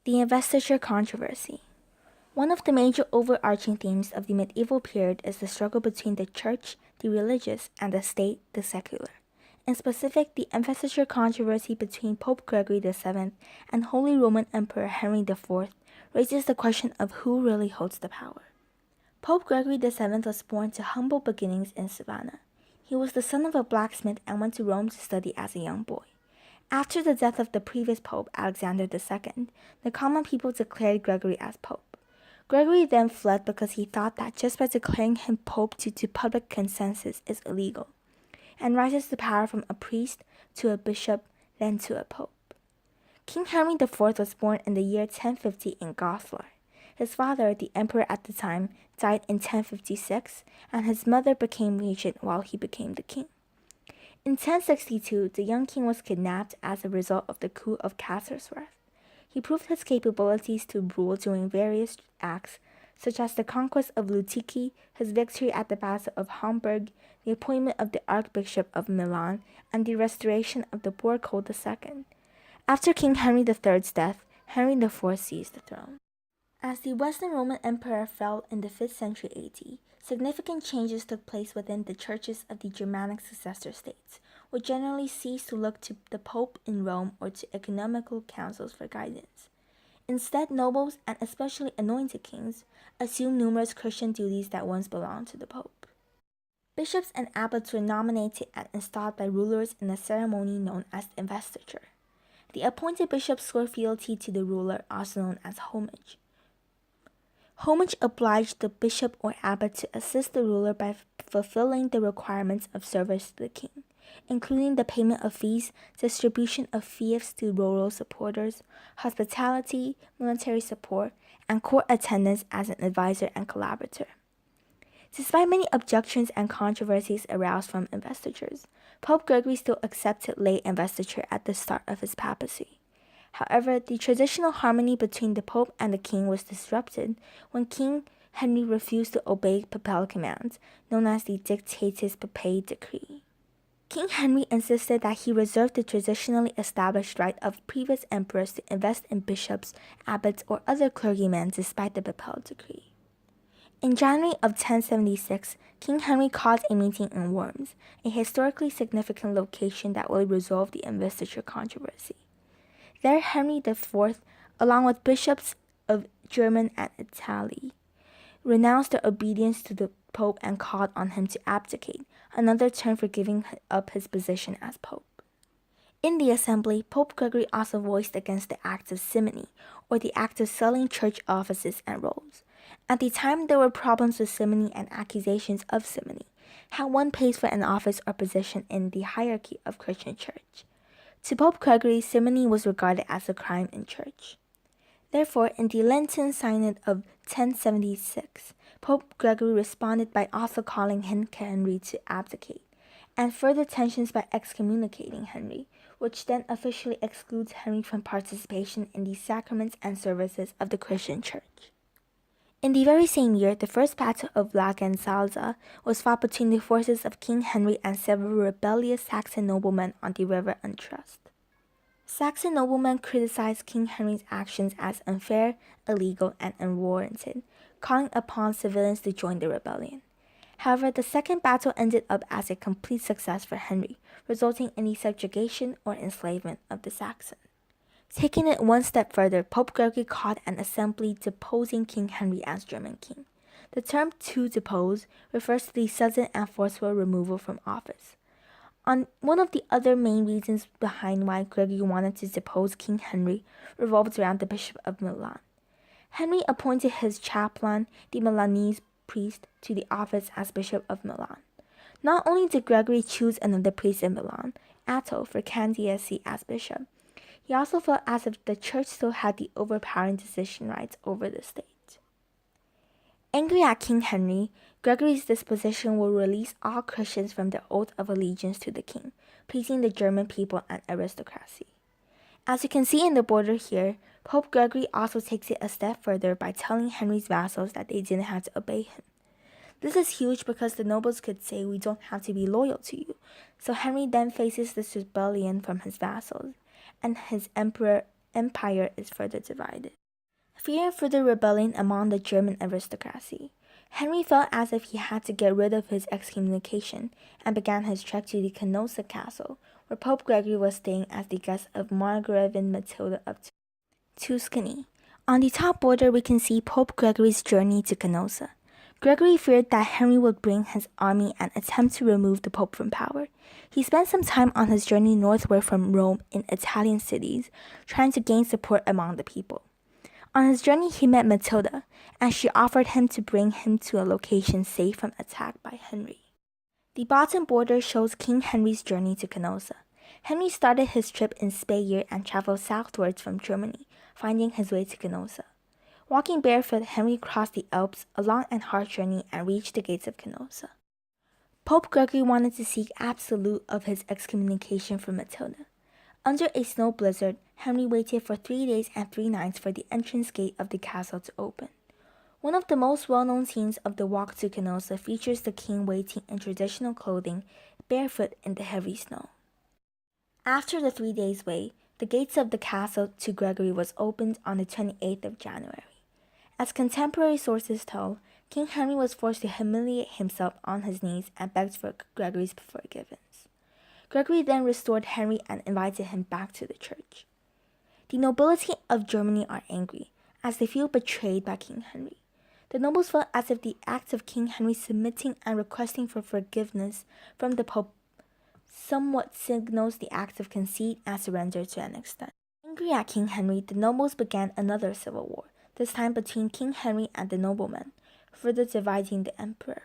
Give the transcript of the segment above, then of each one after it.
The Investiture controversy. One of the major overarching themes of the medieval period is the struggle between the church, the religious, and the state, the secular. In specific, the investiture controversy between Pope Gregory VII and Holy Roman Emperor Henry IV raises the question of who really holds the power. Pope Gregory VII was born to humble beginnings in Savannah. He was the son of a blacksmith and went to Rome to study as a young boy. After the death of the previous pope, Alexander II, the common people declared Gregory as pope. Gregory then fled because he thought that just by declaring him pope due to public consensus is illegal, and rises to power from a priest to a bishop, then to a pope. King Henry IV was born in the year 1050 in Goslar. His father, the emperor at the time, died in 1056, and his mother became regent while he became the king. In 1062, the young king was kidnapped as a result of the coup of Kaiserswerth. He proved his capabilities to rule during various acts, such as the conquest of Lutiki, his victory at the Battle of Hamburg, the appointment of the Archbishop of Milan, and the restoration of the Borghold II. After King Henry III's death, Henry IV seized the throne. As the Western Roman Emperor fell in the 5th century AD, significant changes took place within the churches of the Germanic successor states, which generally ceased to look to the Pope in Rome or to ecumenical councils for guidance. Instead, nobles, and especially anointed kings, assumed numerous Christian duties that once belonged to the Pope. Bishops and abbots were nominated and installed by rulers in a ceremony known as investiture. The appointed bishops swore fealty to the ruler, also known as homage. Homage obliged the bishop or abbot to assist the ruler by fulfilling the requirements of service to the king, including the payment of fees, distribution of fiefs to rural supporters, hospitality, military support, and court attendance as an advisor and collaborator. Despite many objections and controversies aroused from investitures, Pope Gregory still accepted lay investiture at the start of his papacy. However, the traditional harmony between the Pope and the King was disrupted when King Henry refused to obey papal commands, known as the Dictatus Papae Decree. King Henry insisted that he reserved the traditionally established right of previous emperors to invest in bishops, abbots, or other clergymen despite the papal decree. In January of 1076, King Henry called a meeting in Worms, a historically significant location that would resolve the investiture controversy. There, Henry IV, along with bishops of Germany and Italy, renounced their obedience to the Pope and called on him to abdicate, another term for giving up his position as Pope. In the assembly, Pope Gregory also voiced against the act of simony, or the act of selling church offices and robes. At the time, there were problems with simony and accusations of simony, how one pays for an office or position in the hierarchy of Christian church. To Pope Gregory, simony was regarded as a crime in church. Therefore, in the Lenten Synod of 1076, Pope Gregory responded by also calling Henry to abdicate, and further tensions by excommunicating Henry, which then officially excludes Henry from participation in the sacraments and services of the Christian Church. In the very same year, the First Battle of Lagensalza was fought between the forces of King Henry and several rebellious Saxon noblemen on the River Untrust. Saxon noblemen criticized King Henry's actions as unfair, illegal, and unwarranted, calling upon civilians to join the rebellion. However, the second battle ended up as a complete success for Henry, resulting in the subjugation or enslavement of the Saxons. Taking it one step further, Pope Gregory called an assembly deposing King Henry as German king. The term to depose refers to the sudden and forceful removal from office. One of the other main reasons behind why Gregory wanted to depose King Henry revolved around the Bishop of Milan. Henry appointed his chaplain, the Milanese priest, to the office as Bishop of Milan. Not only did Gregory choose another priest in Milan, Atto, for candidacy as bishop, he also felt as if the church still had the overpowering decision rights over the state. Angry at King Henry, Gregory's disposition will release all Christians from their oath of allegiance to the king, pleasing the German people and aristocracy. As you can see in the border here, Pope Gregory also takes it a step further by telling Henry's vassals that they didn't have to obey him. This is huge because the nobles could say, "We don't have to be loyal to you." So Henry then faces this rebellion from his vassals, and his emperor empire is further divided. Fearing further rebellion among the German aristocracy, Henry felt as if he had to get rid of his excommunication and began his trek to the Canossa castle, where Pope Gregory was staying as the guest of Margravine Matilda of Tuscany. On the top border, we can see Pope Gregory's journey to Canossa. Gregory feared that Henry would bring his army and attempt to remove the Pope from power. He spent some time on his journey northward from Rome in Italian cities, trying to gain support among the people. On his journey, he met Matilda, and she offered him to bring him to a location safe from attack by Henry. The bottom border shows King Henry's journey to Canossa. Henry started his trip in Speyer and traveled southwards from Germany, finding his way to Canossa. Walking barefoot, Henry crossed the Alps, a long and hard journey, and reached the gates of Canossa. Pope Gregory wanted to seek absolute of his excommunication from Matilda. Under a snow blizzard, Henry waited for 3 days and 3 nights for the entrance gate of the castle to open. One of the most well-known scenes of the walk to Canossa features the king waiting in traditional clothing, barefoot in the heavy snow. After the 3 days' wait, the gates of the castle to Gregory was opened on the 28th of January. As contemporary sources tell, King Henry was forced to humiliate himself on his knees and begged for Gregory's forgiveness. Gregory then restored Henry and invited him back to the church. The nobility of Germany are angry, as they feel betrayed by King Henry. The nobles felt as if the act of King Henry submitting and requesting for forgiveness from the Pope somewhat signals the act of conceit and surrender to an extent. Angry at King Henry, the nobles began another civil war, this time between King Henry and the noblemen, further dividing the emperor.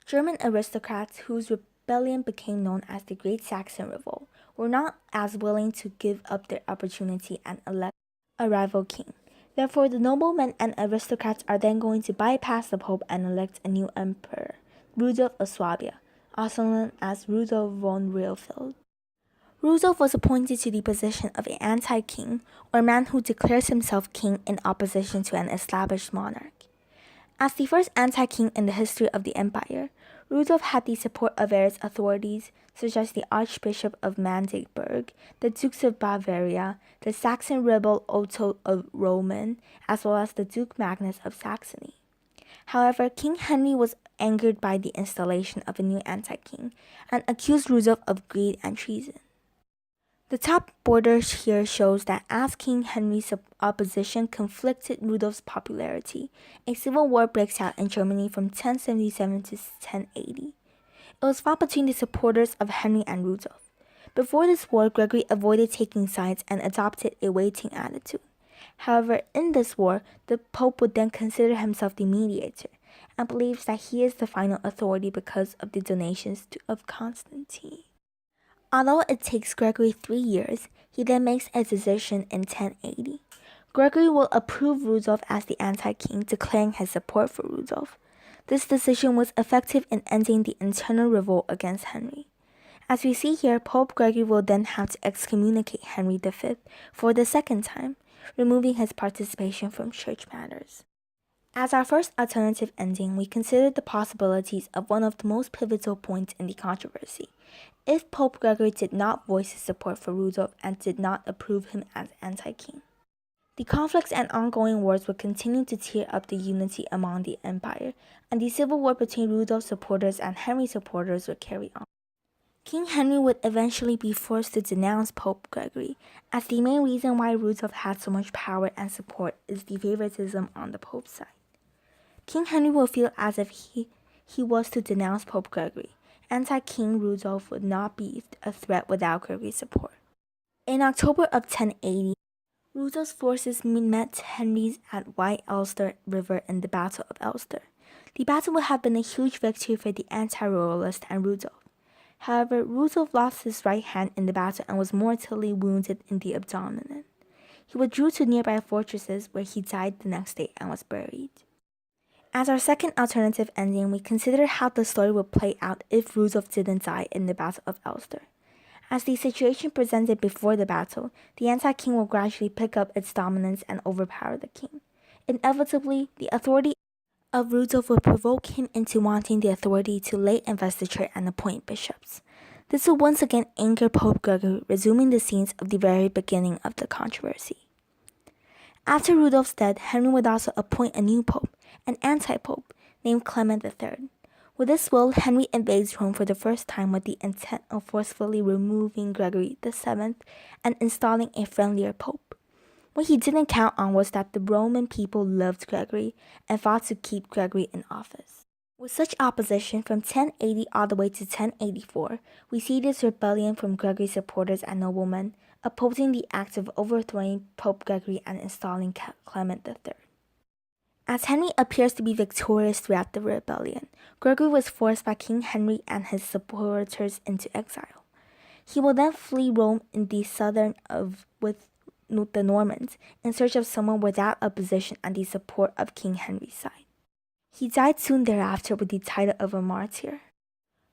German aristocrats, whose rebellion became known as the Great Saxon Revolt, were not as willing to give up their opportunity and elect a rival king. Therefore, the noblemen and aristocrats are then going to bypass the Pope and elect a new emperor, Rudolf of Swabia, also known as Rudolf von Rehfeld. Rudolf was appointed to the position of an anti-king, or man who declares himself king in opposition to an established monarch. As the first anti-king in the history of the empire, Rudolf had the support of various authorities, such as the Archbishop of Magdeburg, the Dukes of Bavaria, the Saxon rebel Otto of Roman, as well as the Duke Magnus of Saxony. However, King Henry was angered by the installation of a new anti-king and accused Rudolf of greed and treason. The top border here shows that as King Henry's opposition conflicted Rudolf's popularity, a civil war breaks out in Germany from 1077 to 1080. It was fought between the supporters of Henry and Rudolf. Before this war, Gregory avoided taking sides and adopted a waiting attitude. However, in this war, the Pope would then consider himself the mediator and believes that he is the final authority because of the donations of Constantine. Although it takes Gregory 3 years, he then makes a decision in 1080. Gregory will approve Rudolf as the anti-king, declaring his support for Rudolf. This decision was effective in ending the internal revolt against Henry. As we see here, Pope Gregory will then have to excommunicate Henry V for the second time, removing his participation from church matters. As our first alternative ending, we considered the possibilities of one of the most pivotal points in the controversy. If Pope Gregory did not voice his support for Rudolf and did not approve him as anti-king, the conflicts and ongoing wars would continue to tear up the unity among the empire, and the civil war between Rudolf's supporters and Henry's supporters would carry on. King Henry would eventually be forced to denounce Pope Gregory, as the main reason why Rudolf had so much power and support is the favoritism on the Pope's side. King Henry will feel as if he was to denounce Pope Gregory. Anti-King Rudolf would not be a threat without Gregory's support. In October of 1080, Rudolf's forces met Henry's at White Elster River in the Battle of Elster. The battle would have been a huge victory for the anti-royalist and Rudolf. However, Rudolf lost his right hand in the battle and was mortally wounded in the abdomen. He withdrew to nearby fortresses where he died the next day and was buried. As our second alternative ending, we consider how the story would play out if Rudolf didn't die in the Battle of Elster. As the situation presented before the battle, the anti-king will gradually pick up its dominance and overpower the king. Inevitably, the authority of Rudolf would provoke him into wanting the authority to lay investiture and appoint bishops. This would once again anchor Pope Gregory, resuming the scenes of the very beginning of the controversy. After Rudolph's death, Henry would also appoint a new pope, an anti-pope, named Clement III. With this will, Henry invades Rome for the first time with the intent of forcefully removing Gregory VII and installing a friendlier pope. What he didn't count on was that the Roman people loved Gregory and fought to keep Gregory in office. With such opposition from 1080 all the way to 1084, we see this rebellion from Gregory's supporters and noblemen, opposing the act of overthrowing Pope Gregory and installing Clement III. As Henry appears to be victorious throughout the rebellion, Gregory was forced by King Henry and his supporters into exile. He will then flee Rome in the southern with the Normans in search of someone without opposition and the support of King Henry's side. He died soon thereafter with the title of a martyr.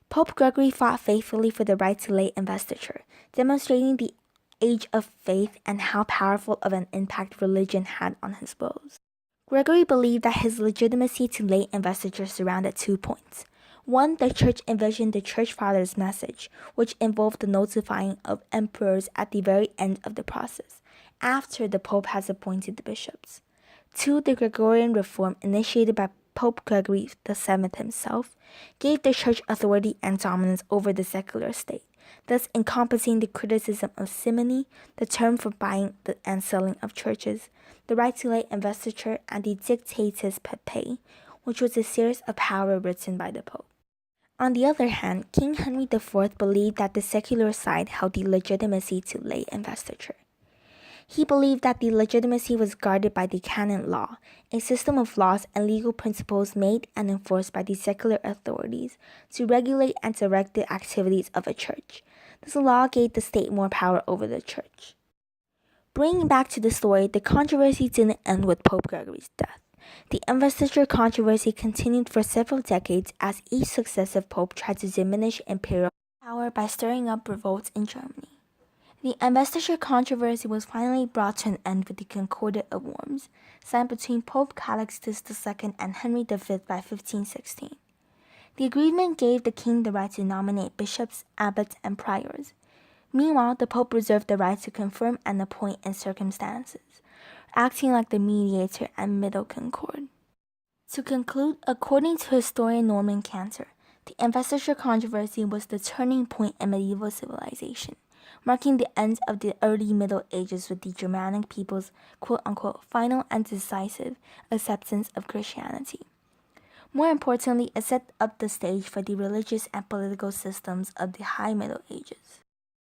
Pope Gregory fought faithfully for the right to lay investiture, demonstrating the age of faith and how powerful of an impact religion had on his woes. Gregory believed that his legitimacy to lay investiture surrounded 2 points. One, the church envisioned the church fathers' message, which involved the notifying of emperors at the very end of the process, after the pope has appointed the bishops. Two, the Gregorian reform initiated by Pope Gregory VII himself gave the church authority and dominance over the secular state, thus encompassing the criticism of simony, the term for buying and selling of churches, the right to lay investiture, and the Dictatus Papae, which was a series of power written by the Pope. On the other hand, King Henry IV believed that the secular side held the legitimacy to lay investiture. He believed that the legitimacy was guarded by the canon law, a system of laws and legal principles made and enforced by the secular authorities to regulate and direct the activities of a church. This law gave the state more power over the church. Bringing back to the story, the controversy didn't end with Pope Gregory's death. The investiture controversy continued for several decades as each successive pope tried to diminish imperial power by stirring up revolts in Germany. The investiture controversy was finally brought to an end with the Concordat of Worms, signed between Pope Calixtus II and Henry V by 1516. The agreement gave the king the right to nominate bishops, abbots, and priors. Meanwhile, the Pope reserved the right to confirm and appoint in circumstances, acting like the mediator and middle concord. To conclude, according to historian Norman Cantor, the investiture controversy was the turning point in medieval civilization, marking the end of the early Middle Ages with the Germanic people's quote-unquote final and decisive acceptance of Christianity. More importantly, it set up the stage for the religious and political systems of the High Middle Ages.